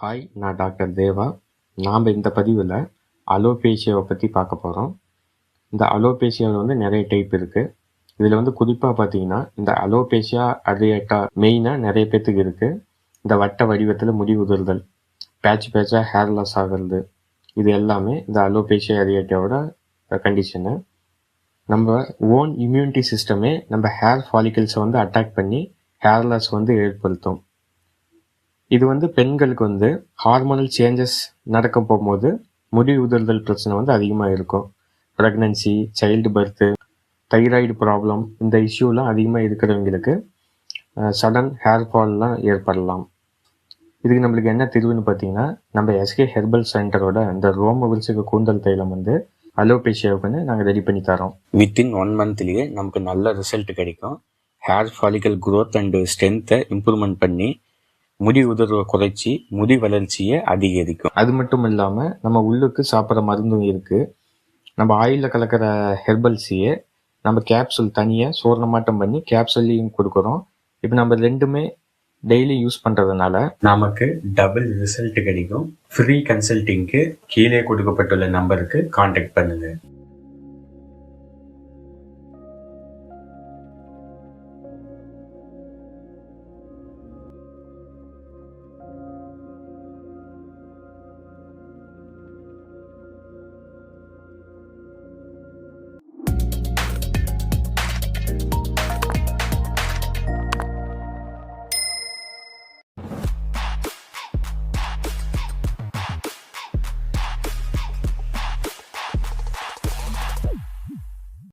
Hi, நான் doctor தேவா. நாம் இந்த பதிவில் அலோபேஷியாவை பற்றி பார்க்க போகிறோம். இந்த அலோபேஷியாவில் வந்து நிறைய டைப் இருக்குது. இதில் வந்து குறிப்பாக பார்த்தீங்கன்னா இந்த அலோபேஷியா அரியேட்டா மெயினாக நிறைய பேர்த்துக்கு இருக்குது. இந்த வட்ட வடிவத்தில் முடி உதிர்தல், பேட்சாக ஹேர் லாஸ் ஆகிறது, இது எல்லாமே இந்த அலோபேஷியா அரியேட்டாவோட கண்டிஷனு. நம்ம ஓன் இம்யூனிட்டி சிஸ்டமே நம்ம ஹேர் ஃபாலிகல்ஸை வந்து அட்டாக் பண்ணி ஹேர் லாஸ் வந்து ஏற்படுத்தும். இது வந்து பெண்களுக்கு வந்து ஹார்மோனல் சேஞ்சஸ் நடக்க போகும்போது முடி உதிர்தல் பிரச்சனை வந்து அதிகமாக இருக்கும். ப்ரெக்னன்சி, சைல்டு பர்த்து, தைராய்டு ப்ராப்ளம், இந்த இஷ்யூலாம் அதிகமாக இருக்கிறவங்களுக்கு சடன் ஹேர் ஃபால்லாம் ஏற்படலாம். இதுக்கு நம்மளுக்கு என்ன தீர்வுன்னு பார்த்தீங்கன்னா, நம்ம எஸ்கே ஹெர்பல் சென்டரோட இந்த ரோம விருச்சிக கூந்தல் தைலம் வந்து அலோபேஷியாவுக்குன்னு நாங்கள் ரெடி பண்ணி தரோம். வித்தின் 1 மந்த்லேயே நமக்கு நல்ல ரிசல்ட் கிடைக்கும். ஹேர் ஃபாலிக்கல் க்ரோத் அண்டு ஸ்ட்ரென்த்தை இம்ப்ரூவ்மெண்ட் பண்ணி முடி உதிர்வை குறைச்சி முடி வளர்ச்சியை அதிகரிக்கும். அது மட்டும் இல்லாமல் நம்ம உள்ளுக்கு சாப்பிட்ற மருந்தும் இருக்குது. நம்ம ஆயிலில் கலக்கிற ஹெர்பல்ஸையே நம்ம கேப்சூல் தனியாக சோர்ணமாட்டம் பண்ணி கேப்சூல்லையும் கொடுக்குறோம். இப்போ நம்ம ரெண்டுமே டெய்லி யூஸ் பண்ணுறதுனால நமக்கு டபுள் ரிசல்ட் கிடைக்கும். ஃப்ரீ கன்சல்டிங்க்கு கீழே கொடுக்கப்பட்டுள்ள நம்பருக்கு கான்டாக்ட் பண்ணுங்கள்.